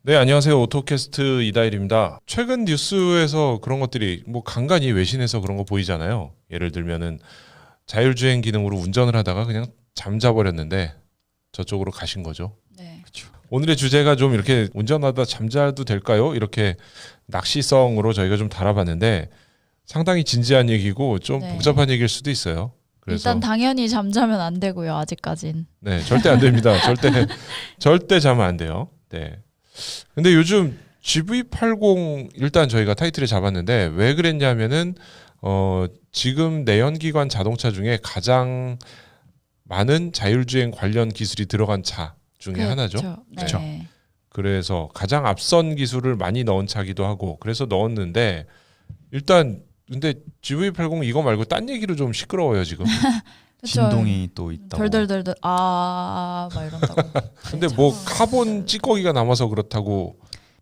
네, 안녕하세요. 오토캐스트 이다일입니다. 최근 뉴스에서 그런 것들이 뭐 간간히 외신에서 그런 거 보이잖아요. 예를 들면은 자율주행 기능으로 운전을 하다가 그냥 잠자버렸는데 저쪽으로 가신 거죠. 네. 그렇죠. 오늘의 주제가 좀 이렇게 운전하다 잠자도 될까요? 이렇게 낚시성으로 저희가 좀 다뤄봤는데 상당히 진지한 얘기고 좀 네. 복잡한 얘기일 수도 있어요. 그래서 일단 당연히 잠자면 안 되고요. 아직까진. 네, 절대 안 됩니다. 절대 자면 안 돼요. 네. 근데 요즘 GV80 일단 저희가 타이틀에 잡았는데 왜 그랬냐면은 지금 내연기관 자동차 중에 가장 많은 자율주행 관련 기술이 들어간 차 중에 하나죠. 네. 그렇죠. 그래서 가장 앞선 기술을 많이 넣은 차기도 하고 그래서 넣었는데 일단 근데 GV80 이거 말고 딴 얘기로 좀 시끄러워요 지금. 진동이 또 있다고. 덜덜덜덜 막 이런다고. 근데 뭐 카본 찌꺼기가 남아서 그렇다고.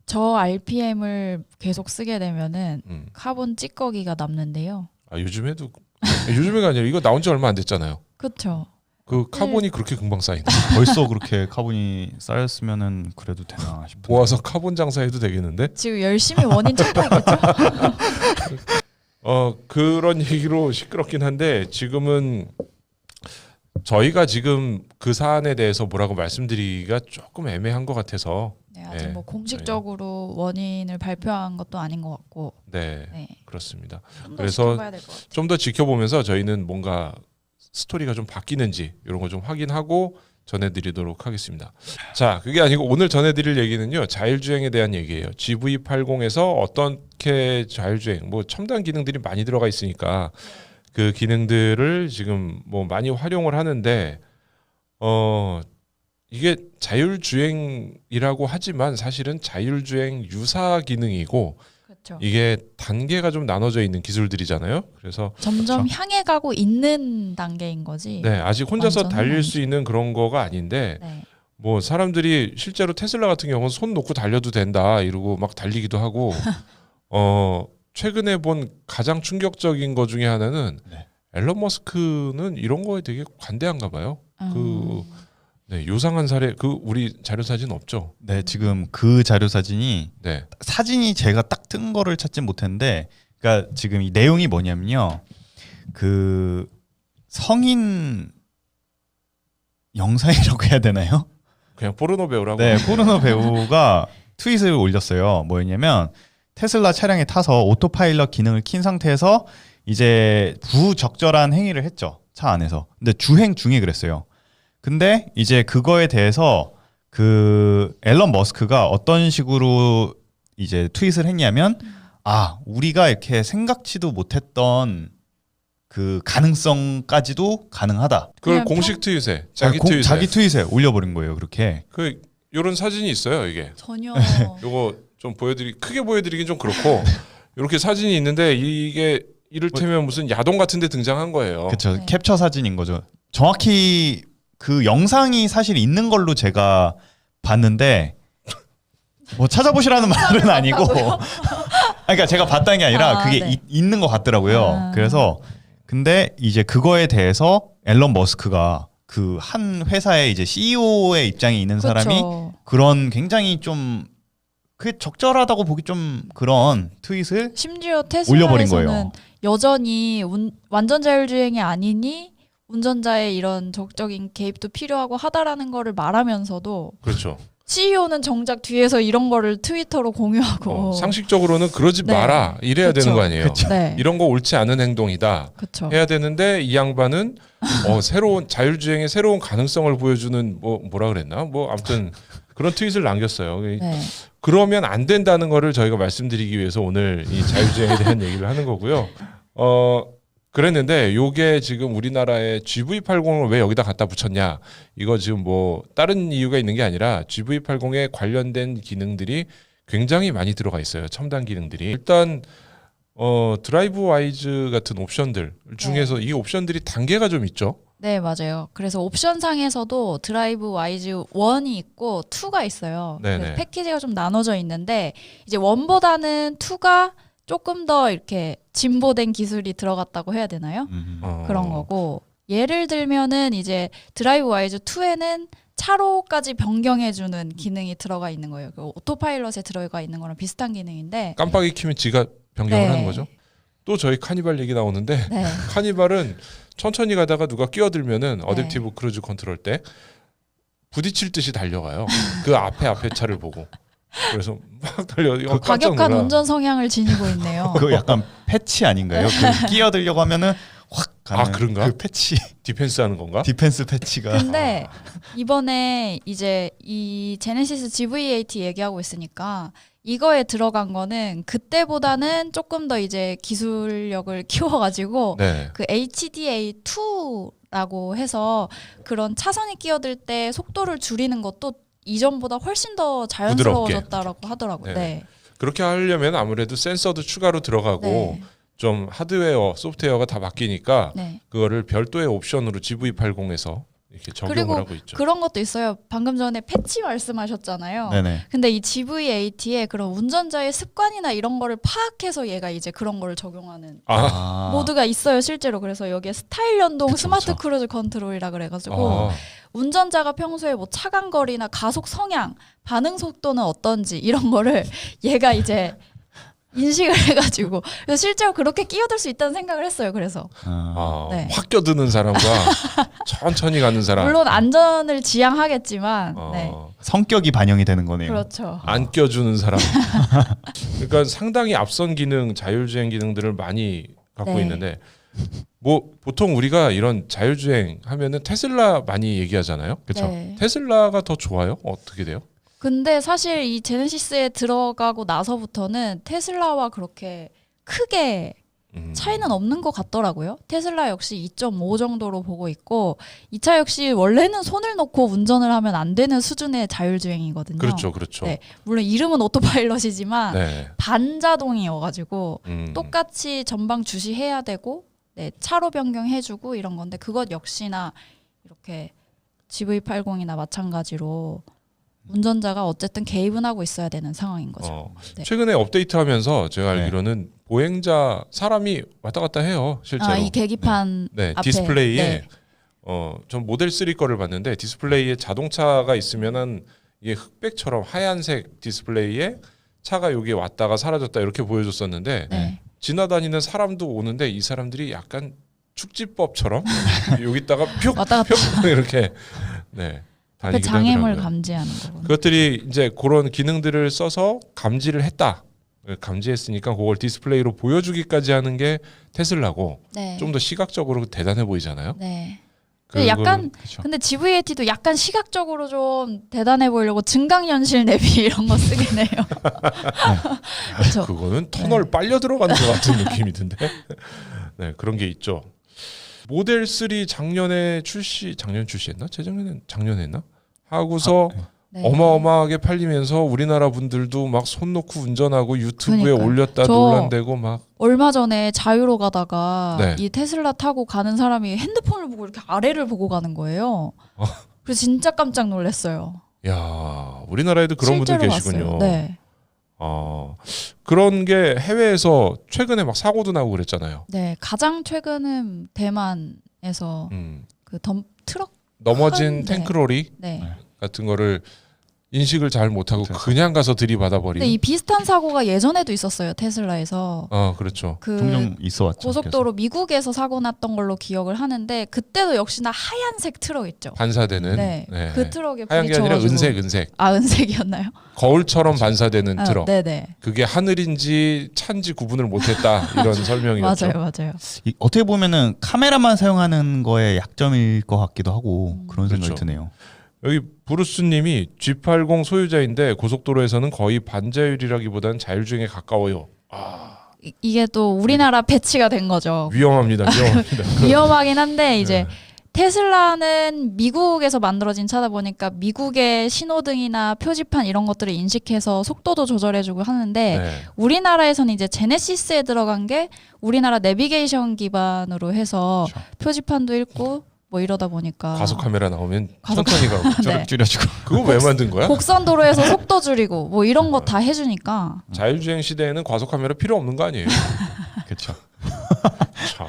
저 RPM을 계속 쓰게 되면은 음. 카본 찌꺼기가 남는데요. 아 요즘에가 아니라 이거 나온 지 얼마 안 됐잖아요. 그렇죠. 그 카본이 그렇게 금방 쌓이나? 벌써 그렇게 카본이 쌓였으면은 그래도 되나 싶은데. 모아서 카본 장사해도 되겠는데? 지금 열심히 원인 찾고 있겠죠. 그런 얘기로 시끄럽긴 한데 지금은 저희가 지금 그 사안에 대해서 뭐라고 말씀드리기가 조금 애매한 것 같아서 네, 아직 네. 뭐 공식적으로 원인을 발표한 것도 아닌 것 같고. 네, 네. 그렇습니다. 좀 더 그래서 지켜봐야 될 것 같아요. 좀 더 지켜보면서 저희는 뭔가 스토리가 좀 바뀌는지 이런 거 좀 확인하고 전해드리도록 하겠습니다. 자, 그게 아니고 오늘 전해드릴 얘기는요. 자율주행에 대한 얘기예요. GV80에서 어떻게 자율주행, 뭐 첨단 기능들이 많이 들어가 있으니까 그 기능들을 지금 뭐 많이 활용을 하는데 이게 자율주행이라고 하지만 사실은 자율주행 유사 기능이고 그렇죠. 이게 단계가 좀 나눠져 있는 기술들이잖아요. 그래서 점점 향해 가고 있는 단계인 거지. 네, 아직 혼자서 완전은 달릴 아니죠. 수 있는 그런 거가 아닌데 네. 뭐 사람들이 실제로 테슬라 같은 경우는 손 놓고 달려도 된다 이러고 막 달리기도 하고 최근에 본 가장 충격적인 거 중에 하나는 네. 앨런 머스크는 이런 거에 되게 관대한가 봐요. 네, 요상한 사례 우리 자료 사진 없죠? 네, 지금 그 자료 사진이 네. 사진이 제가 딱 뜬 거를 찾지 못했는데, 그러니까 지금 이 내용이 뭐냐면요, 그 성인 영상이라고 해야 되나요? 그냥 포르노 배우라고. 네, 포르노 배우가 트윗을 올렸어요. 뭐였냐면 테슬라 차량에 타서 오토파일럿 기능을 킨 상태에서 이제 부적절한 행위를 했죠, 차 안에서. 근데 주행 중에 그랬어요. 근데 이제 그거에 대해서 그 앨런 머스크가 어떤 식으로 이제 트윗을 했냐면, 우리가 이렇게 생각지도 못했던 그 가능성까지도 가능하다. 그걸 그냥 공식 트윗에 자기 트윗에 올려버린 거예요. 그렇게. 요런 사진이 있어요, 이게. 전혀 요거 좀 크게 보여드리긴 좀 그렇고 이렇게 사진이 있는데 이게 이를테면 무슨 야동 같은 데 등장한 거예요. 그렇죠. 네. 캡처 사진인 거죠. 정확히 그 영상이 사실 있는 걸로 제가 봤는데 뭐 찾아보시라는 말은 아니고 그러니까 제가 봤다는 게 아니라 그게 네. 있는 것 같더라고요. 그래서 근데 이제 그거에 대해서 앨런 머스크가 그 한 회사의 이제 CEO의 입장에 있는 사람이 그렇죠. 그런 굉장히 좀 그게 적절하다고 보기 좀 그런 트윗을 심지어 올려버린 테슬라에서는 거예요. 여전히 완전 자율주행이 아니니 운전자의 이런 적극적인 개입도 필요하고 하다라는 거를 말하면서도 그렇죠. CEO는 정작 뒤에서 이런 거를 트위터로 공유하고 상식적으로는 그러지 네. 마라 이래야 그쵸. 되는 거 아니에요. 네. 이런 거 옳지 않은 행동이다 그렇죠. 해야 되는데 이 양반은 새로운 자율주행의 새로운 가능성을 보여주는 뭐라 그랬나? 뭐 아무튼 그런 트윗을 남겼어요. 네. 그러면 안 된다는 거를 저희가 말씀드리기 위해서 오늘 이 자율주행에 대한 얘기를 하는 거고요. 그랬는데 요게 지금 우리나라의 GV80을 왜 여기다 갖다 붙였냐? 이거 지금 뭐 다른 이유가 있는 게 아니라 GV80에 관련된 기능들이 굉장히 많이 들어가 있어요. 첨단 기능들이. 일단 드라이브 와이즈 같은 옵션들 중에서 이 옵션들이 단계가 좀 있죠. 네, 맞아요. 그래서 옵션상에서도 드라이브 와이즈 1이 있고 2가 있어요. 네네. 그래서 패키지가 좀 나눠져 있는데 이제 1보다는 2가 조금 더 이렇게 진보된 기술이 들어갔다고 해야 되나요? 그런 거고 예를 들면은 이제 드라이브 와이즈 2에는 차로까지 변경해주는 기능이 들어가 있는 거예요. 그 오토파일럿에 들어가 있는 거랑 비슷한 기능인데 깜빡이 키면 지가 변경을 네. 하는 거죠. 또 저희 카니발 얘기 나오는데 네. 카니발은 천천히 가다가 누가 끼어들면은 네. 어댑티브 크루즈 컨트롤 때 부딪힐 듯이 달려가요. 그 앞에 차를 보고. 그래서 막 달려. 깜짝 과격한 놀라. 운전 성향을 지니고 있네요. 그거 약간 패치 아닌가요? 그 끼어들려고 하면은 확 가는 아, 그런가? 그 패치 디펜스 하는 건가? 디펜스 패치가 근데 이번에 이제 이 제네시스 GV80 얘기하고 있으니까 이거에 들어간 거는 그때보다는 조금 더 이제 기술력을 키워가지고 네. 그 HDA2라고 해서 그런 차선이 끼어들 때 속도를 줄이는 것도 이전보다 훨씬 더 자연스러워졌다라고 하더라고요. 네네. 네. 그렇게 하려면 아무래도 센서도 추가로 들어가고 네. 좀 하드웨어, 소프트웨어가 다 바뀌니까 네. 그거를 별도의 옵션으로 GV80에서 이렇게 적용을 그리고 하고 있죠. 그런 것도 있어요. 방금 전에 패치 말씀하셨잖아요. 네네. 근데 이 GV80에 그런 운전자의 습관이나 이런 거를 파악해서 얘가 이제 그런 거를 적용하는 모드가 있어요, 실제로. 그래서 여기에 스타일 연동 그쵸, 스마트 그쵸. 크루즈 컨트롤이라 그래가지고 아, 운전자가 평소에 뭐 차간거리나 가속 성향, 반응 속도는 어떤지 이런 거를 얘가 이제 인식을 해가지고 그래서 실제로 그렇게 끼어들 수 있다는 생각을 했어요. 그래서 네. 확 껴드는 사람과 천천히 가는 사람. 물론 안전을 지향하겠지만 네. 성격이 반영이 되는 거네요. 그렇죠. 안 껴주는 사람. 그러니까 상당히 앞선 기능, 자율주행 기능들을 많이 갖고 네. 있는데 뭐 보통 우리가 이런 자율주행 하면은 테슬라 많이 얘기하잖아요. 그렇죠? 네. 테슬라가 더 좋아요? 어떻게 돼요? 근데 사실 이 제네시스에 들어가고 나서부터는 테슬라와 그렇게 크게 차이는 없는 것 같더라고요. 테슬라 역시 2.5 정도로 보고 있고 이 차 역시 원래는 손을 놓고 운전을 하면 안 되는 수준의 자율주행이거든요. 그렇죠, 그렇죠. 네. 물론 이름은 오토파일럿이지만 네. 반자동이어가지고 똑같이 전방 주시해야 되고 네, 차로 변경해주고 이런 건데 그것 역시나 이렇게 GV80이나 마찬가지로 운전자가 어쨌든 개입은 하고 있어야 되는 상황인 거죠. 네. 최근에 업데이트하면서 제가 네. 알기로는 보행자 사람이 왔다 갔다 해요, 실제로. 이 계기판 네, 앞에 디스플레이에 네. 전 모델 3 거를 봤는데 디스플레이에 자동차가 있으면은 이게 흑백처럼 하얀색 디스플레이에 차가 여기 왔다가 사라졌다 이렇게 보여줬었는데 네. 지나다니는 사람도 오는데 이 사람들이 약간 축지법처럼 여기다가 뿅 왔다 갔다 뿅 이렇게 네 앞에 다니기도 장애물 하더라고요. 감지하는 거군요. 그것들이 이제 그런 기능들을 써서 감지를 했다. 감지했으니까 그걸 디스플레이로 보여주기까지 하는 게 테슬라고 네. 좀 더 시각적으로 대단해 보이잖아요. 네. 근데 그걸- 약간 그렇죠. 근데 GV80도 약간 시각적으로 좀 대단해 보이려고 증강현실 내비 이런 거 쓰긴 해요. 그렇죠. 그거는 터널 빨려 들어가는 것 같은 느낌이 든데. 네, 그런 게 있죠. 모델 3 작년 출시했나? 작년에 했나? 하고서 네. 어마어마하게 팔리면서 우리나라 분들도 막 손 놓고 운전하고 유튜브에 그러니까요. 올렸다 저- 논란되고 막 얼마 전에 자유로 가다가 네. 이 테슬라 타고 가는 사람이 핸드폰을 보고 이렇게 아래를 보고 가는 거예요. 그래서 진짜 깜짝 놀랐어요. 야, 우리나라에도 그런 분들 실제로 계시군요. 봤어요. 네. 그런 게 해외에서 최근에 막 사고도 나고 그랬잖아요. 네. 가장 최근은 대만에서 그 트럭 넘어진 네. 탱크로리 네. 같은 거를 인식을 잘 못하고 그렇죠. 그냥 가서 들이받아 버리는. 근데 이 비슷한 사고가 예전에도 있었어요. 테슬라에서. 그렇죠. 그 종종 있어왔죠. 고속도로 미국에서 사고 났던 걸로 기억을 하는데 그때도 역시나 하얀색 트럭 있죠. 반사되는. 네. 네. 그 트럭에 하얀 게 아니라 부딪혀가지고 은색. 은색이었나요? 거울처럼 반사되는 아, 트럭. 네네. 그게 하늘인지 차인지 구분을 못했다 이런 설명이었죠. 맞아요. 어떻게 보면은 카메라만 사용하는 거에 약점일 것 같기도 하고 그런 생각이 그렇죠. 드네요. 여기 브루스님이 G80 소유자인데 고속도로에서는 거의 반자율이라기보다는 자율주행에 가까워요. 이게 또 우리나라 배치가 된 거죠. 위험합니다. 위험하긴 한데 이제 네. 테슬라는 미국에서 만들어진 차다 보니까 미국의 신호등이나 표지판 이런 것들을 인식해서 속도도 조절해주고 하는데 네. 우리나라에서는 이제 제네시스에 들어간 게 우리나라 내비게이션 기반으로 해서 그렇죠. 표지판도 읽고 뭐 이러다 보니까 과속 카메라 나오면 과속 천천히 가고. 네. 줄여주고. 그거 왜 만든 거야? 곡선 도로에서 속도 줄이고 뭐 이런 거 다 해주니까 자율주행 시대에는 과속 카메라 필요 없는 거 아니에요? 그렇죠. 참.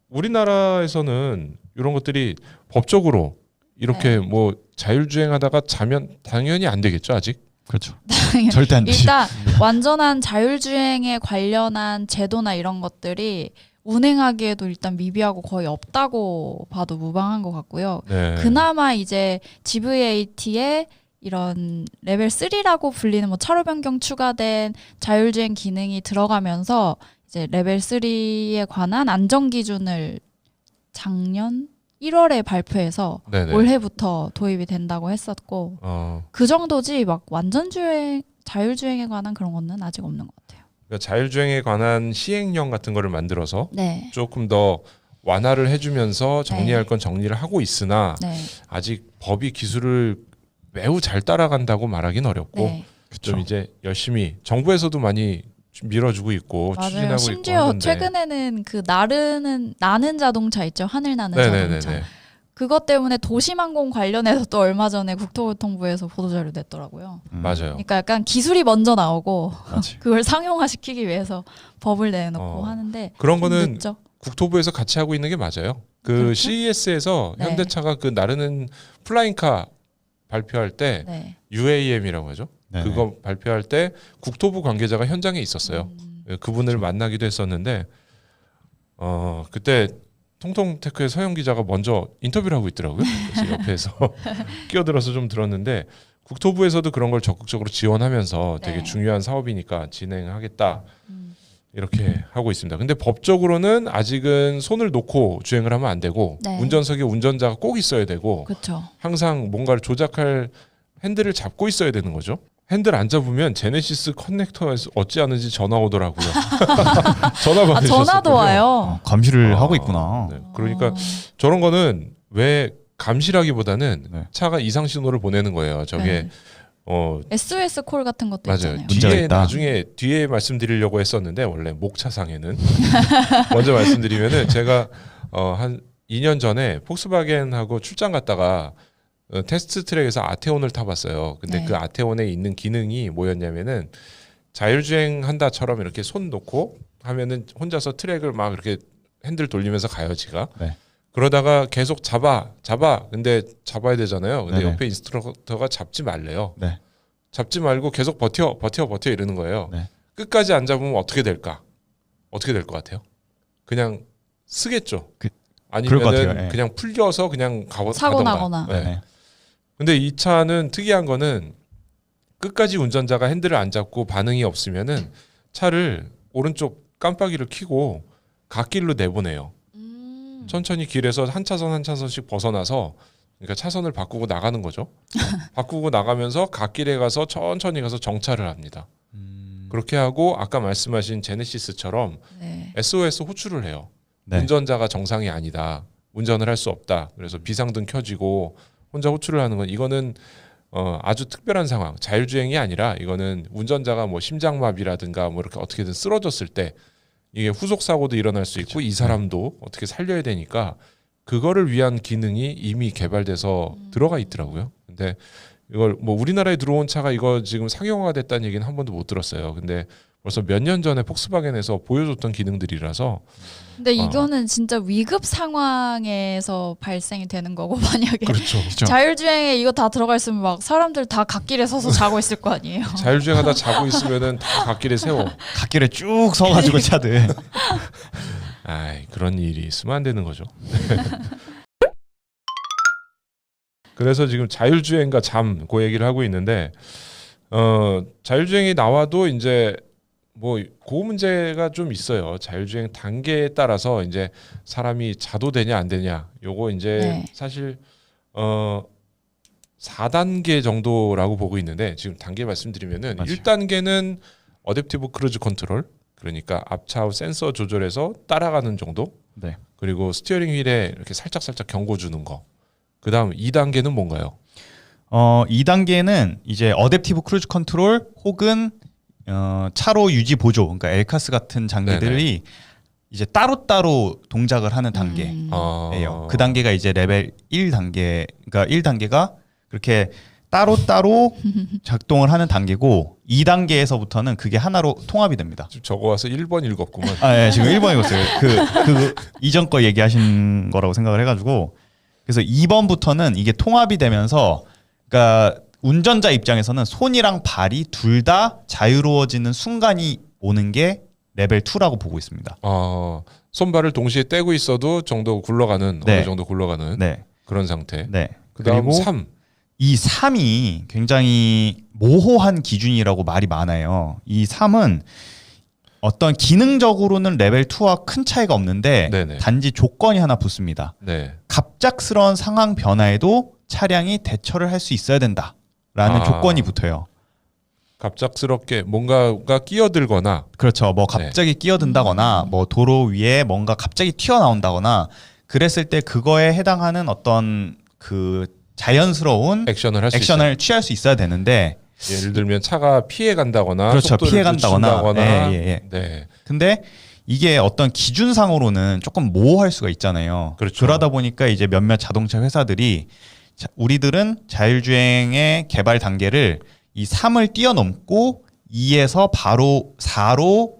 우리나라에서는 이런 것들이 법적으로 이렇게 뭐 자율주행하다가 자면 당연히 안 되겠죠 아직. 그렇죠. 절대 안 되죠. 일단 완전한 자율주행에 관련한 제도나 이런 것들이 운행하기에도 일단 미비하고 거의 없다고 봐도 무방한 것 같고요. 네. 그나마 이제 GVAT에 이런 레벨 3라고 불리는 뭐 차로 변경 추가된 자율주행 기능이 들어가면서 이제 레벨 3에 관한 안전 기준을 작년 1월에 발표해서 네네. 올해부터 도입이 된다고 했었고 그 정도지 막 완전 주행 자율주행에 관한 그런 거는 아직 없는 것 같아요. 그러니까 자율주행에 관한 시행령 같은 거를 만들어서 네. 조금 더 완화를 해주면서 정리할 네. 건 정리를 하고 있으나 네. 아직 법이 기술을 매우 잘 따라간다고 말하긴 어렵고 네. 좀 이제 열심히 정부에서도 많이 밀어주고 있고 맞아요. 추진하고 있고 심지어 하는데 최근에는 그 나는 자동차 있죠. 하늘 나는 네네네네. 자동차. 그것 때문에 도시망공 관련해서 또 얼마 전에 국토교통부에서 보도자료 냈더라고요. 맞아요. 그러니까 약간 기술이 먼저 나오고 맞지. 그걸 상용화시키기 위해서 법을 내놓고 어. 하는데 그런 좀 거는 늦죠. 국토부에서 같이 하고 있는 게 맞아요. 그 그렇죠? CES에서 네. 현대차가 그 나르는 플라잉카 발표할 때 네. UAM이라고 하죠. 네네. 그거 발표할 때 국토부 관계자가 현장에 있었어요. 그분을 만나기도 했었는데 그때 통통테크의 서영 기자가 먼저 인터뷰를 하고 있더라고요. 그래서 옆에서 끼어들어서 좀 들었는데 국토부에서도 그런 걸 적극적으로 지원하면서 되게 네. 중요한 사업이니까 진행하겠다 이렇게 하고 있습니다. 근데 법적으로는 아직은 손을 놓고 주행을 하면 안 되고 네. 운전석에 운전자가 꼭 있어야 되고 그렇죠. 항상 뭔가를 조작할 핸들을 잡고 있어야 되는 거죠. 핸들 안 잡으면 제네시스 커넥터에서 어찌하는지 전화 오더라고요. 전화 아, 받으셨었군요. 전화도 와요. 감시를 하고 있구나. 네. 그러니까 저런 거는 왜 감시라기보다는 네. 차가 이상 신호를 보내는 거예요. 저게 네. 어 SOS 콜 같은 것도 맞아요. 있잖아요. 문제가 뒤에 있다. 나중에 뒤에 말씀드리려고 했었는데 원래 목차상에는 먼저 말씀드리면은 제가 한 2년 전에 폭스바겐하고 출장 갔다가 테스트 트랙에서 아테온을 타봤어요. 근데 네. 그 아테온에 있는 기능이 뭐였냐면은 자율주행 한다처럼 이렇게 손 놓고 하면은 혼자서 트랙을 막 이렇게 핸들 돌리면서 가요, 지가. 네. 그러다가 계속 잡아. 근데 잡아야 되잖아요. 근데 네네. 옆에 인스트럭터가 잡지 말래요. 네. 잡지 말고 계속 버텨 이러는 거예요. 네. 끝까지 안 잡으면 어떻게 될까? 어떻게 될 것 같아요? 그냥 쓰겠죠. 그럴 것 같아요. 아니면은 예. 그냥 풀려서 그냥 사고 가던가. 나거나. 네. 네. 근데 이 차는 특이한 거는 끝까지 운전자가 핸들을 안 잡고 반응이 없으면은 차를 오른쪽 깜빡이를 켜고 갓길로 내보내요. 천천히 길에서 한 차선씩 벗어나서 그러니까 차선을 바꾸고 나가는 거죠. 바꾸고 나가면서 갓길에 가서 천천히 가서 정차를 합니다. 그렇게 하고 아까 말씀하신 제네시스처럼 네. SOS 호출을 해요. 네. 운전자가 정상이 아니다. 운전을 할 수 없다. 그래서 비상등 켜지고 혼자 호출을 하는 건 이거는 아주 특별한 상황. 자율주행이 아니라 이거는 운전자가 뭐 심장마비라든가 뭐 이렇게 어떻게든 쓰러졌을 때 이게 후속 사고도 일어날 수 있고 이 사람도 어떻게 살려야 되니까 그거를 위한 기능이 이미 개발돼서 들어가 있더라고요. 근데 이걸 뭐 우리나라에 들어온 차가 이거 지금 상용화가 됐다는 얘기는 한 번도 못 들었어요. 근데 벌써 몇 년 전에 폭스바겐에서 보여줬던 기능들이라서 근데 이거는 진짜 위급 상황에서 발생이 되는 거고 만약에 그렇죠. 자율주행에 이거 다 들어가 있으면 막 사람들 다 갓길에 서서 자고 있을 거 아니에요. 자율주행하다 자고 있으면은 다 갓길에 세워. 갓길에 쭉 서가지고 차들. 아이 그런 일이 있으면 안 되는 거죠. 그래서 지금 자율주행과 잠 그 얘기를 하고 있는데 자율주행이 나와도 이제 뭐 그 문제가 좀 있어요. 자율주행 단계에 따라서 이제 사람이 자도 되냐 안 되냐. 요거 이제 네. 사실 4단계 정도라고 보고 있는데 지금 단계 말씀드리면은 맞아요. 1단계는 어댑티브 크루즈 컨트롤 그러니까 앞차우 센서 조절해서 따라가는 정도. 네. 그리고 스티어링 휠에 이렇게 살짝 경고 주는 거. 그다음 2단계는 뭔가요? 2단계는 이제 어댑티브 크루즈 컨트롤 혹은 차로 유지 보조, 그러니까 엘카스 같은 장비들이 이제 따로따로 동작을 하는 단계예요. 그 단계가 이제 레벨 1단계, 그러니까 1단계가 그렇게 따로따로 작동을 하는 단계고 2단계에서부터는 그게 하나로 통합이 됩니다. 지금 적어와서 1번 읽었구만. 예, 지금 1번 읽었어요. 그 이전 거 얘기하신 거라고 생각을 해가지고 그래서 2번부터는 이게 통합이 되면서 그러니까 운전자 입장에서는 손이랑 발이 둘 다 자유로워지는 순간이 오는 게 레벨 2라고 보고 있습니다. 손발을 동시에 떼고 있어도 정도 굴러가는 네. 어느 정도 굴러가는 네. 그런 상태. 네. 그다음 그리고 3. 이 3이 굉장히 모호한 기준이라고 말이 많아요. 이 3은 어떤 기능적으로는 레벨 2와 큰 차이가 없는데 네네. 단지 조건이 하나 붙습니다. 네. 갑작스러운 상황 변화에도 차량이 대처를 할 수 있어야 된다라는 조건이 붙어요. 갑작스럽게 뭔가가 끼어들거나 그렇죠. 뭐 갑자기 끼어든다거나 뭐 도로 위에 뭔가 갑자기 튀어나온다거나 그랬을 때 그거에 해당하는 어떤 그 자연스러운 액션을 할 수 있어요. 액션을 취할 수 있어야 되는데 예를 들면 차가 피해 간다거나 그렇죠. 속도를 피해 간다거나. 늦춘다거나. 예. 네. 근데 이게 어떤 기준상으로는 조금 모호할 수가 있잖아요. 그렇죠. 그러다 보니까 이제 몇몇 자동차 회사들이 우리들은 자율주행의 개발 단계를 이 3을 뛰어넘고 2에서 바로 4로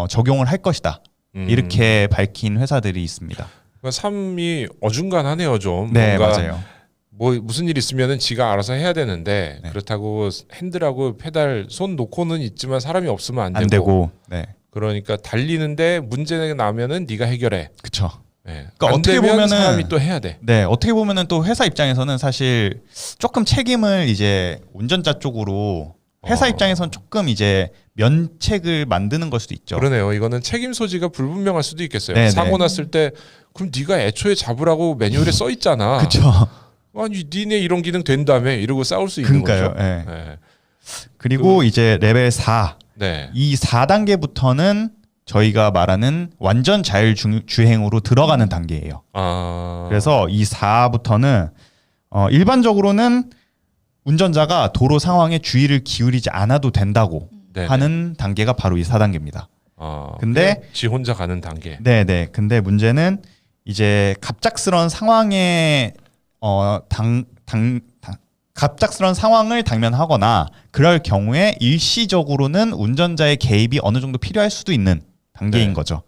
적용을 할 것이다. 이렇게 밝힌 회사들이 있습니다. 그러니까 3이 어중간하네요, 좀. 네, 뭔가 맞아요. 뭐 무슨 일 있으면은 지가 알아서 해야 되는데 네. 그렇다고 핸들하고 페달 손 놓고는 있지만 사람이 없으면 안 되고. 네. 그러니까 달리는데 문제가 나면은 네가 해결해. 그렇죠. 네. 그러니까 안 어떻게 되면 보면은- 사람이 또 해야 돼. 네, 어떻게 보면은 또 회사 입장에서는 사실 조금 책임을 이제 운전자 쪽으로 회사 입장에서는 조금 이제 면책을 만드는 걸 수도 있죠. 그러네요. 이거는 책임 소지가 불분명할 수도 있겠어요. 네네. 사고 났을 때 그럼 네가 애초에 잡으라고 매뉴얼에 써 있잖아. 그렇죠. 아니 니네 이런 기능 된다며 이러고 싸울 수 있는 그러니까요. 거죠. 네. 네. 그리고 이제 레벨 4. 네. 이 4단계부터는 저희가 말하는 완전 자율주행으로 들어가는 단계예요. 그래서 이 4부터는 일반적으로는 운전자가 도로 상황에 주의를 기울이지 않아도 된다고 네네. 하는 단계가 바로 이 4단계입니다. 근데 근데 지 혼자 가는 단계. 네네. 근데 문제는 이제 갑작스러운 상황에 갑작스러운 상황을 당면하거나 그럴 경우에 일시적으로는 운전자의 개입이 어느 정도 필요할 수도 있는 단계인 네. 거죠.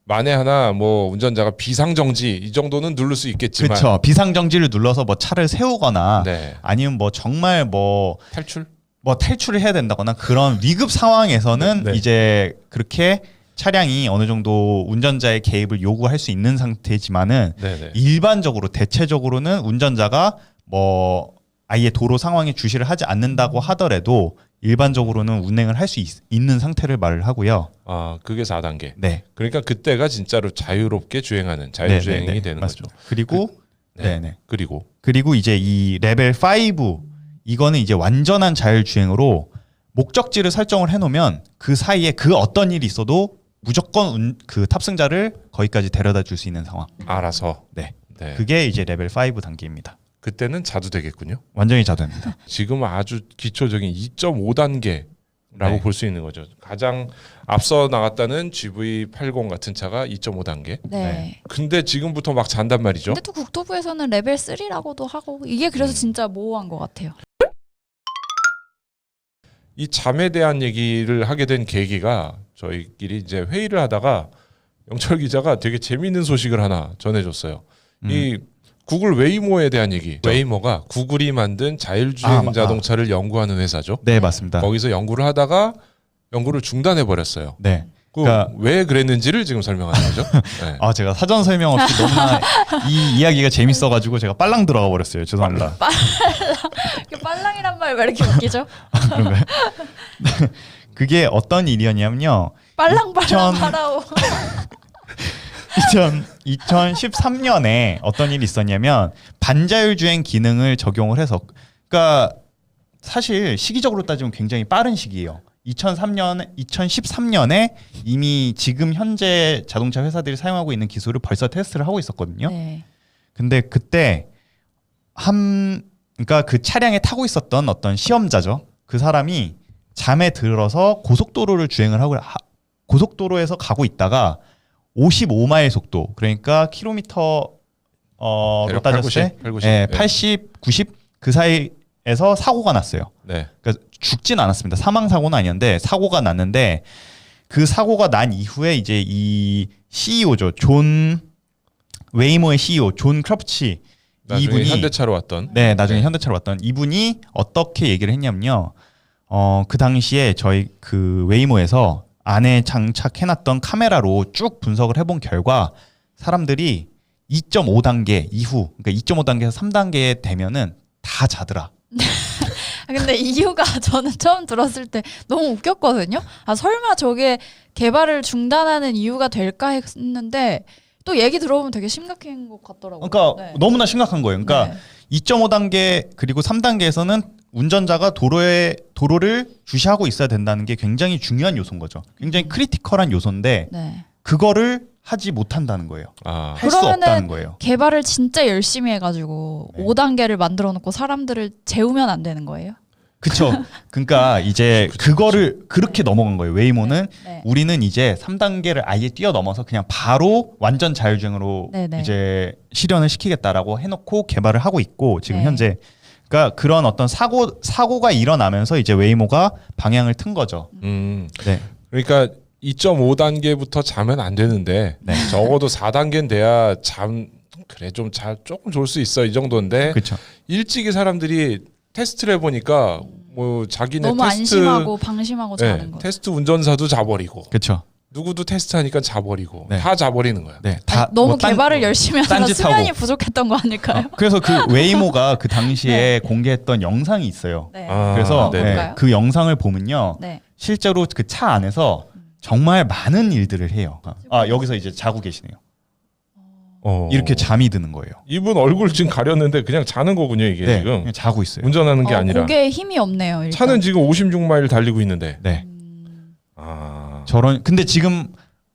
만에 하나 뭐 운전자가 비상정지 이 정도는 누를 수 있겠지만 그렇죠. 비상정지를 눌러서 뭐 차를 세우거나 네. 아니면 뭐 정말 뭐 탈출? 탈출을 해야 된다거나 그런 위급 상황에서는 네. 이제 그렇게 차량이 어느 정도 운전자의 개입을 요구할 수 있는 상태지만은 네네. 일반적으로 대체적으로는 운전자가 뭐 아예 도로 상황에 주시를 하지 않는다고 하더라도 일반적으로는 운행을 할 수 있는 상태를 말을 하고요. 그게 4단계. 네. 그러니까 그때가 진짜로 자유롭게 주행하는 자율주행이 네네네. 되는 맞습니다. 거죠. 그리고 네. 네네. 그리고 이제 이 레벨 5 이거는 이제 완전한 자율주행으로 목적지를 설정을 해놓으면 그 사이에 그 어떤 일이 있어도 무조건 그 탑승자를 거기까지 데려다 줄 수 있는 상황. 알아서. 네. 네. 그게 이제 레벨 5 단계입니다. 그때는 자두 되겠군요. 완전히 자동입니다. 지금 아주 기초적인 2.5단계라고 네. 볼 수 있는 거죠. 가장 앞서 나갔다는 GV80 같은 차가 2.5단계. 네. 네. 근데 지금부터 막 잔단 말이죠. 근데 또 국토부에서는 레벨 3라고도 하고 이게 그래서 진짜 모호한 것 같아요. 이 잠에 대한 얘기를 하게 된 계기가 저희끼리 이제 회의를 하다가 영철 기자가 되게 재미있는 소식을 하나 전해줬어요. 이 구글 웨이모에 대한 얘기. 웨이모가 구글이 만든 자율주행 자동차를 연구하는 회사죠. 네, 맞습니다. 거기서 연구를 하다가 연구를 중단해 버렸어요. 네. 그러니까 왜 그랬는지를 지금 설명하는 거죠. 네. 제가 사전 설명 없이 너무나 이 이야기가 재밌어가지고 제가 빨랑 들어가 버렸어요. 죄송합니다. 빨랑이란 말 왜 이렇게 웃기죠? 그런가요? 그게 어떤 일이었냐면요. 빨랑빨랑 하라오. 2013년에 어떤 일이 있었냐면 반자율주행 기능을 적용을 해서 그러니까 사실 시기적으로 따지면 굉장히 빠른 시기예요. 2013년에 이미 지금 현재 자동차 회사들이 사용하고 있는 기술을 벌써 테스트를 하고 있었거든요. 네. 근데 그때 그러니까 그 차량에 타고 있었던 어떤 시험자죠. 그 사람이 잠에 들어서 고속도로를 주행을 하고 고속도로에서 가고 있다가 55마일 속도 그러니까 킬로미터 로 따졌을 때 80, 90. 예, 80, 90 그 사이에 에서 사고가 났어요. 네. 그러니까 죽진 않았습니다. 사망 사고는 아니었는데 사고가 났는데 그 사고가 난 이후에 이제 이 CEO죠. 존 웨이모의 CEO 존 크로프치 나중에 이분이 현대차로 왔던. 네, 나중에 현대차로 왔던 이분이 어떻게 얘기를 했냐면요. 그 당시에 저희 그 웨이모에서 안에 장착해놨던 카메라로 쭉 분석을 해본 결과 사람들이 2.5단계 이후, 그러니까 2.5단계에서 3단계 되면은 다 자더라. 근데 이유가 저는 처음 들었을 때 너무 웃겼거든요. 아 설마 저게 개발을 중단하는 이유가 될까 했는데 또 얘기 들어보면 되게 심각한 것 같더라고요. 그러니까 네. 너무나 심각한 거예요. 그러니까 네. 2.5단계 그리고 3단계에서는 운전자가 도로를 주시하고 있어야 된다는 게 굉장히 중요한 요소인 거죠. 굉장히 크리티컬한 요소인데 네. 그거를 하지 못한다는 거예요. 아, 할 수 그러면은 없다는 거예요. 개발을 진짜 열심히 해가지고 네. 5단계를 만들어 놓고 사람들을 재우면 안 되는 거예요? 그쵸. 그러니까 이제 그거를 그렇게 넘어간 거예요. 웨이모는 네. 우리는 이제 3단계를 아예 뛰어넘어서 그냥 바로 완전 자율주행으로 네네. 이제 실현을 시키겠다라고 해놓고 개발을 하고 있고 지금 네. 현재 그러니까 그런 어떤 사고가 일어나면서 이제 웨이모가 방향을 튼 거죠. 네. 그러니까 2.5단계부터 자면 안 되는데 네. 적어도 4단계는 돼야 그래 좀 조금 좋을 수 있어 이 정도인데 그렇죠. 일찍이 사람들이 테스트를 해보니까 뭐 자기네 너무 테스트 안심하고 방심하고 자는 거. 테스트 운전사도 자버리고 그렇죠. 누구도 테스트하니까 자버리고 네. 다 자버리는 거야. 네. 아니, 다 너무 뭐 개발을 열심히 하다가 딴짓하고. 수면이 부족했던 거 아닐까요? 그래서 그 웨이모가 그 당시에 공개했던 영상이 있어요. 네. 아, 그래서 네. 네, 볼까요? 그 영상을 보면요. 네. 실제로 그 차 안에서 정말 많은 일들을 해요. 아 여기서 이제 자고 계시네요. 이렇게 잠이 드는 거예요. 이분 얼굴 지금 가렸는데 그냥 자는 거군요 이게 네, 지금 그냥 자고 있어요. 운전하는 게 아니라 고개에 힘이 없네요. 일단. 차는 지금 56마일 달리고 있는데. 네, 아, 근데 지금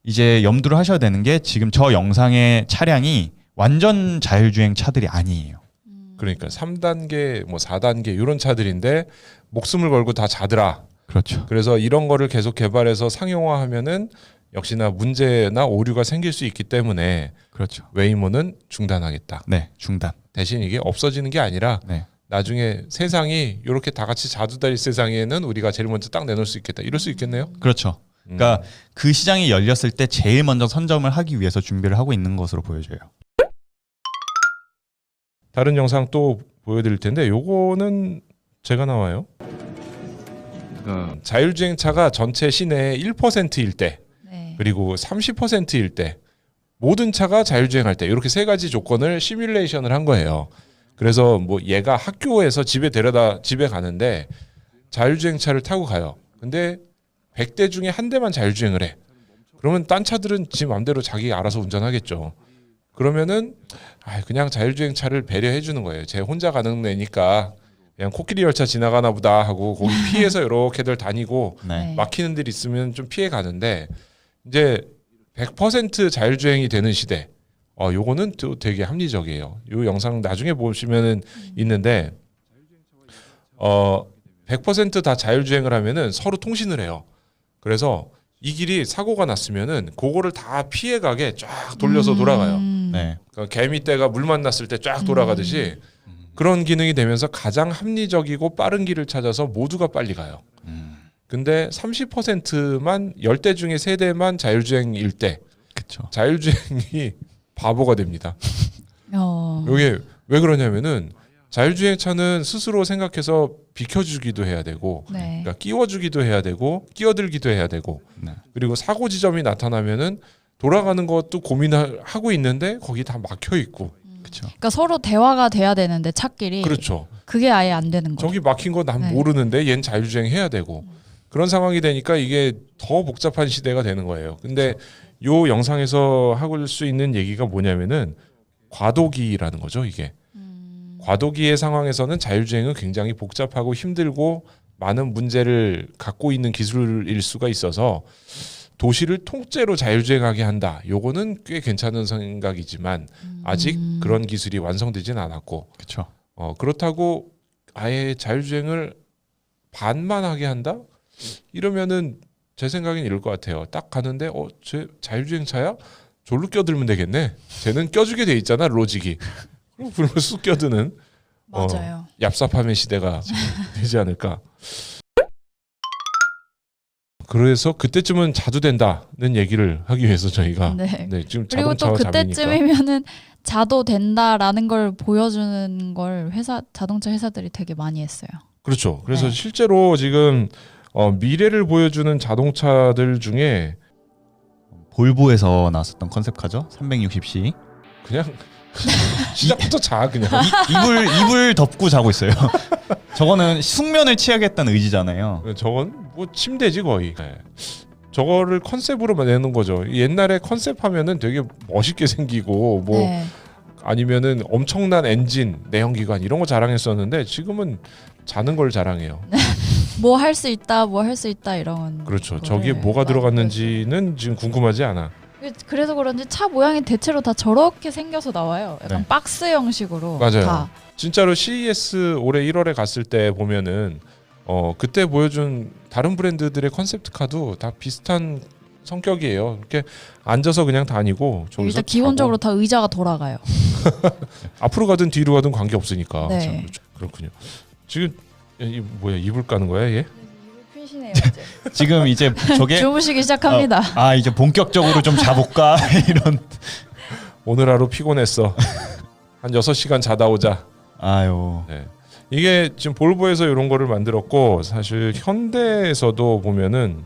이제 염두를 하셔야 되는 게 지금 저 영상의 차량이 완전 자율주행 차들이 아니에요. 그러니까 3단계 뭐 4단계 이런 차들인데 목숨을 걸고 다 자더라. 그렇죠. 그래서 이런 거를 계속 개발해서 상용화하면은 역시나 문제나 오류가 생길 수 있기 때문에 그렇죠. 웨이모는 중단하겠다. 네, 중단. 대신 이게 없어지는 게 아니라 네, 나중에 세상이 이렇게 다 같이 자두다릴 세상에는 우리가 제일 먼저 딱 내놓을 수 있겠다. 이럴 수 있겠네요. 그렇죠. 그러니까 그 시장이 열렸을 때 제일 먼저 선점을 하기 위해서 준비를 하고 있는 것으로 보여져요. 다른 영상 또 보여드릴 텐데 요거는 제가 나와요. 자율주행차가 전체 시내의 1%일 때 네. 그리고 30%일 때 모든 차가 자율주행할 때 이렇게 세 가지 조건을 시뮬레이션을 한 거예요. 그래서 뭐 얘가 학교에서 집에 가는데 자율주행차를 타고 가요. 근데 100대 중에 한 대만 자율주행을 해. 그러면 딴 차들은 지 맘대로 자기 알아서 운전하겠죠. 그러면은 그냥 자율주행차를 배려해 주는 거예요. 쟤 혼자 가는 애니까 그냥 코끼리 열차 지나가나 보다 하고 거기 피해서 이렇게들 다니고 네. 막히는 데 있으면 좀 피해 가는데 이제 100% 자율주행이 되는 시대. 요거는 또 되게 합리적이에요. 요 영상 나중에 보시면은 있는데 100% 다 자율주행을 하면은 서로 통신을 해요. 그래서 이 길이 사고가 났으면은 그거를 다 피해가게 쫙 돌려서 돌아가요. 네. 그러니까 개미떼가 물 만났을 때 쫙 돌아가듯이 그런 기능이 되면서 가장 합리적이고 빠른 길을 찾아서 모두가 빨리 가요. 근데 30%만 10대 중에 3대만 자율주행일 때 그렇죠. 자율주행이 바보가 됩니다. 이게 왜 그러냐면은 자율주행차는 스스로 생각해서 비켜주기도 해야 되고 네. 그러니까 끼워주기도 해야 되고 끼어들기도 해야 되고 네. 그리고 사고 지점이 나타나면은 돌아가는 것도 고민하고 있는데 거기 다 막혀 있고 그렇죠. 그러니까 서로 대화가 돼야 되는데 차끼리 그렇죠. 그게 아예 안 되는 거죠. 저기 막힌 거 난 네. 모르는데 얜 자율주행 해야 되고 그런 상황이 되니까 이게 더 복잡한 시대가 되는 거예요. 근데 요 영상에서 하고 수 있는 얘기가 뭐냐면은 과도기라는 거죠. 이게 과도기의 상황에서는 자율주행은 굉장히 복잡하고 힘들고 많은 문제를 갖고 있는 기술일 수가 있어서 도시를 통째로 자율주행하게 한다. 요거는 꽤 괜찮은 생각이지만 아직 그런 기술이 완성되진 않았고 그렇죠. 그렇다고 아예 자율주행을 반만 하게 한다? 이러면은 제 생각엔 이럴 것 같아요. 딱 가는데 쟤 자율주행차야? 졸로 껴들면 되겠네. 쟤는 껴주게 돼 있잖아 로직이. 그럼 쑥 껴드는 맞아요. 얍삽함의 시대가 되지 않을까. 그래서 그때쯤은 자두 된다는 얘기를 하기 위해서 저희가 네. 지금 그리고 또 자동차와 잡이니까 그때쯤이면은 자도 된다라는 걸 보여주는 걸 자동차 회사들이 되게 많이 했어요. 그렇죠. 그래서 네. 실제로 지금 미래를 보여주는 자동차들 중에 볼보에서 나왔었던 컨셉카죠. 360C. 그냥 시작부터 자 그냥. 이불 덮고 자고 있어요. 저거는 숙면을 취하겠다는 의지잖아요. 저건 뭐 침대지 거의. 네. 저거를 컨셉으로 내는 거죠. 옛날에 컨셉 하면은 되게 멋있게 생기고 뭐 네. 아니면은 엄청난 엔진, 내연기관 이런 거 자랑했었는데 지금은 자는 걸 자랑해요. 뭐 할 수 있다, 뭐 할 수 있다 이런. 그렇죠. 거를 저기에 뭐가 많이 들어갔는지는 지금 궁금하지 않아. 그래서 그런지 차 모양이 대체로 다 저렇게 생겨서 나와요. 약간 네. 박스 형식으로. 맞아요. 다. 진짜로 CES 올해 1월에 갔을 때 보면은 그때 보여준 다른 브랜드들의 컨셉트카도 다 비슷한 성격이에요. 이렇게 앉아서 그냥 다니고 저기서 일단 기본적으로 다 의자가 돌아가요. 앞으로 가든 뒤로 가든 관계 없으니까. 네. 참, 그렇군요. 지금 뭐야 이불 까는 거야 얘? 핀시네요 이제. 지금 이제 저게 주무시기 시작합니다. 이제 본격적으로 좀 자볼까 이런. 오늘 하루 피곤했어. 한 6시간 자다 오자. 아유. 네. 이게 지금 볼보에서 이런 거를 만들었고 사실 현대에서도 보면은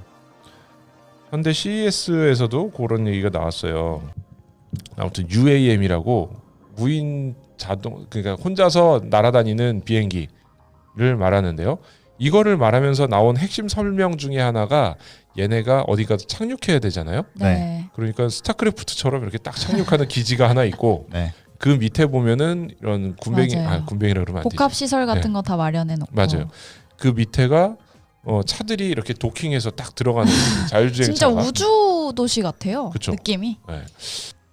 현대 CES에서도 그런 얘기가 나왔어요. 아무튼 UAM이라고 무인 자동 그러니까 혼자서 날아다니는 비행기를 말하는데요. 이거를 말하면서 나온 핵심 설명 중에 하나가 얘네가 어디 가서 착륙해야 되잖아요. 네. 그러니까 스타크래프트처럼 이렇게 딱 착륙하는 기지가 하나 있고 네. 그 밑에 보면은 이런 군뱅이 맞아요. 군뱅이라 그러면 안 되지. 복합 시설 같은 네. 거 다 마련해 놓고. 맞아요. 그 밑에가 차들이 이렇게 도킹해서 딱 들어가는 자율주행차가 진짜 우주 도시 같아요. 그쵸. 느낌이. 네.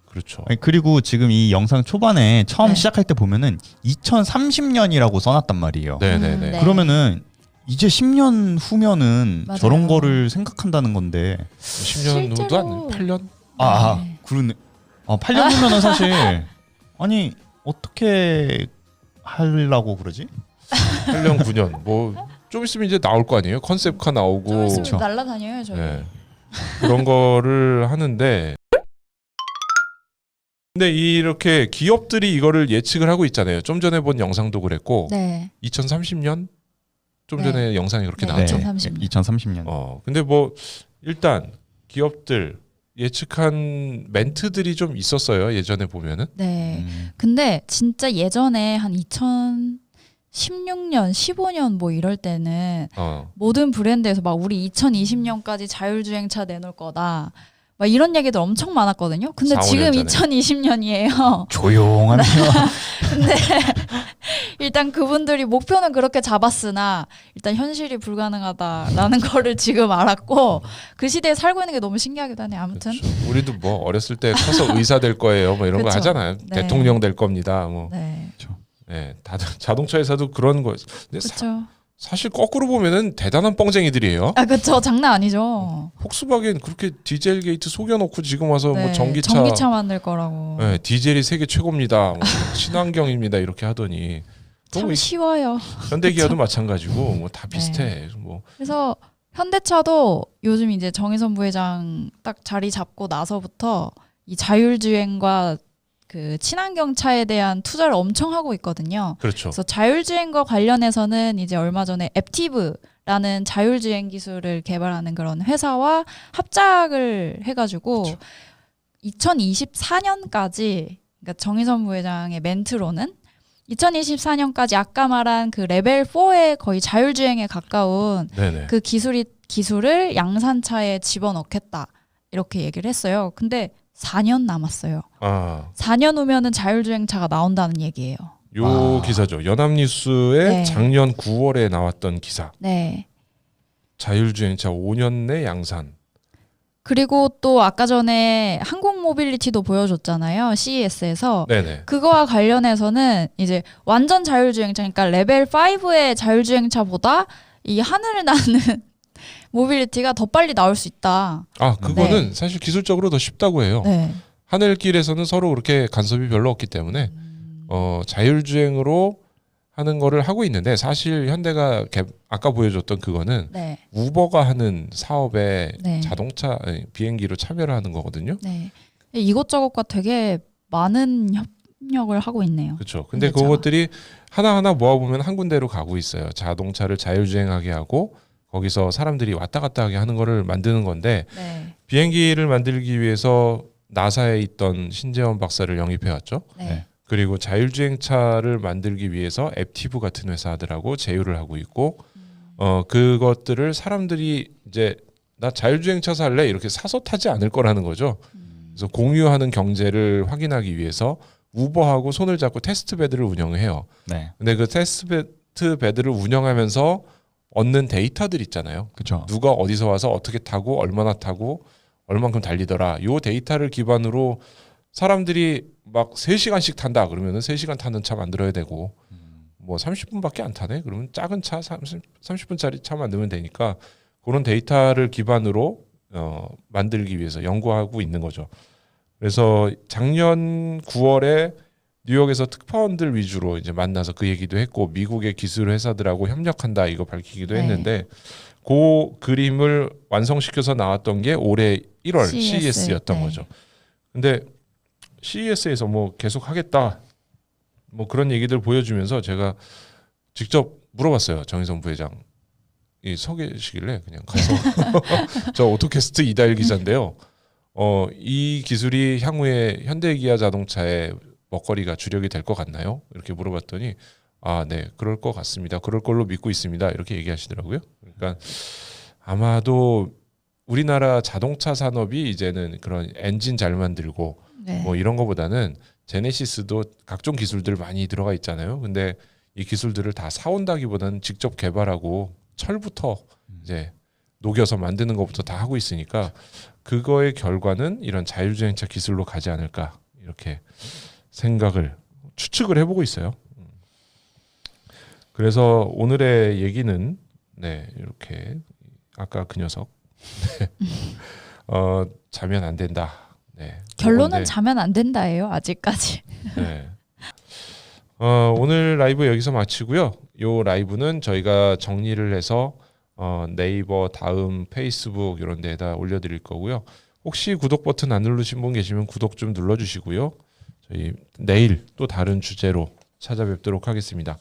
그렇죠. 아니, 그리고 지금 이 영상 초반에 처음 네. 시작할 때 보면은 2030년이라고 써놨단 말이에요. 네네네. 네. 그러면은 이제 10년 후면은 맞아요. 저런 거를 생각한다는 건데. 10년 후도 안 8년? 네. 그러네. 8년 후면은 사실 아니 어떻게 하려고 그러지? 8년 9년 뭐 좀 있으면 이제 나올 거 아니에요? 컨셉카 나오고 좀 있으면 그쵸. 날라다녀요 저희. 네. 그런 거를 하는데 근데 이렇게 기업들이 이거를 예측을 하고 있잖아요. 좀 전에 본 영상도 그랬고 네. 2030년 좀 네. 전에 영상이 그렇게 네. 나왔죠. 2030년. 2030년. 근데 뭐 일단 기업들 예측한 멘트들이 좀 있었어요. 예전에 보면은. 네. 근데 진짜 예전에 한 2016년, 15년 뭐 이럴 때는 모든 브랜드에서 막 우리 2020년까지 자율주행차 내놓을 거다. 막 이런 얘기들 엄청 많았거든요. 근데 4, 5년 지금 전에. 2020년이에요. 조용하네요. 근데 일단 그분들이 목표는 그렇게 잡았으나 일단 현실이 불가능하다라는 거를 지금 알았고 그 시대에 살고 있는 게 너무 신기하기도 하네요. 아무튼 그렇죠. 우리도 뭐 어렸을 때 커서 의사 될 거예요. 뭐 이런 거 그쵸. 하잖아요. 네. 대통령 될 겁니다. 뭐. 네. 네, 다들 자동차 회사도 그런 거. 근데 그렇죠. 사실 거꾸로 보면은 대단한 뻥쟁이들이에요. 그렇죠. 장난 아니죠. 폭스바겐 그렇게 디젤 게이트 속여놓고 지금 와서 네, 뭐 전기차 만들 거라고. 네, 디젤이 세계 최고입니다. 뭐 친환경입니다. 이렇게 하더니 또 참 뭐 쉬워요. 현대기아도 마찬가지고 뭐 다 네. 비슷해. 뭐 그래서 현대차도 요즘 이제 정의선 부회장 딱 자리 잡고 나서부터 이 자율주행과 그 친환경 차에 대한 투자를 엄청 하고 있거든요. 그렇죠. 그래서 자율주행과 관련해서는 이제 얼마 전에 앱티브라는 자율주행 기술을 개발하는 그런 회사와 합작을 해가지고 그렇죠. 2024년까지 그러니까 정의선 부회장의 멘트로는 2024년까지 아까 말한 그 레벨 4의 거의 자율주행에 가까운 네네. 그 기술을 양산차에 집어넣겠다 이렇게 얘기를 했어요. 근데 4년 남았어요. 4년 후면은 자율주행차가 나온다는 얘기예요. 요 기사죠. 연합뉴스에 네. 작년 9월에 나왔던 기사. 네. 자율주행차 5년 내 양산. 그리고 또 아까 전에 항공 모빌리티도 보여줬잖아요. CES에서. 네네. 그거와 관련해서는 이제 완전 자율주행차, 그러니까 레벨 5의 자율주행차보다 이 하늘을 나는 모빌리티가 더 빨리 나올 수 있다. 그거는 사실 기술적으로 더 쉽다고 해요. 네. 하늘길에서는 서로 그렇게 간섭이 별로 없기 때문에 자율주행으로 하는 거를 하고 있는데 사실 현대가 아까 보여줬던 그거는 네. 우버가 하는 사업에 네. 자동차 비행기로 참여를 하는 거거든요. 네. 이것저것과 되게 많은 협력을 하고 있네요. 그렇죠. 근데 현대차가. 그것들이 하나하나 모아보면 한 군데로 가고 있어요. 자동차를 자율주행하게 하고 거기서 사람들이 왔다 갔다 하게 하는 거를 만드는 건데 네. 비행기를 만들기 위해서 나사에 있던 신재원 박사를 영입해 왔죠. 네. 네. 그리고 자율주행차를 만들기 위해서 앱티브 같은 회사들하고 제휴를 하고 있고 그것들을 사람들이 이제 나 자율주행차 살래 이렇게 사서 타지 않을 거라는 거죠. 그래서 공유하는 경제를 확인하기 위해서 우버하고 손을 잡고 테스트베드를 운영해요. 네. 근데 그 테스트베드를 운영하면서 얻는 데이터들 있잖아요. 그렇죠. 누가 어디서 와서 어떻게 타고 얼마나 타고 얼만큼 달리더라. 요 데이터를 기반으로 사람들이 막 3시간씩 탄다 그러면은 3시간 타는 차 만들어야 되고 뭐 30분밖에 안 타네. 그러면 작은 차 30분짜리 차 만들면 되니까 그런 데이터를 기반으로 만들기 위해서 연구하고 있는 거죠. 그래서 작년 9월에 뉴욕에서 특파원들 위주로 이제 만나서 그 얘기도 했고 미국의 기술 회사들하고 협력한다 이거 밝히기도 네. 했는데 그 그림을 완성시켜서 나왔던 게 올해 1월 CES, CES였던 네. 거죠. 근데 CES에서 뭐 계속 하겠다 뭐 그런 얘기들 보여주면서 제가 직접 물어봤어요. 정희성 부회장 이 서 계시길래 그냥 가서 저 오토캐스트 이다일 기자인데요. 이 기술이 향후에 현대기아 자동차의 먹거리가 주력이 될 것 같나요? 이렇게 물어봤더니 아, 네, 그럴 것 같습니다. 그럴 걸로 믿고 있습니다. 이렇게 얘기하시더라고요. 그러니까 아마도 우리나라 자동차 산업이 이제는 그런 엔진 잘 만들고 네. 뭐 이런 거보다는 제네시스도 각종 기술들 많이 들어가 있잖아요. 근데 이 기술들을 다 사온다기보다는 직접 개발하고 철부터 이제 녹여서 만드는 것부터 다 하고 있으니까 그거의 결과는 이런 자율주행차 기술로 가지 않을까 이렇게 생각을 추측을 해보고 있어요. 그래서 오늘의 얘기는 네 이렇게 아까 그 녀석 자면 안 된다. 네, 결론은 그건데, 자면 안 된다예요. 아직까지. 네. 오늘 라이브 여기서 마치고요. 요 라이브는 저희가 정리를 해서 네이버, 다음, 페이스북 이런 데에다 올려드릴 거고요. 혹시 구독 버튼 안 누르신 분 계시면 구독 좀 눌러주시고요. 저희 내일 또 다른 주제로 찾아뵙도록 하겠습니다.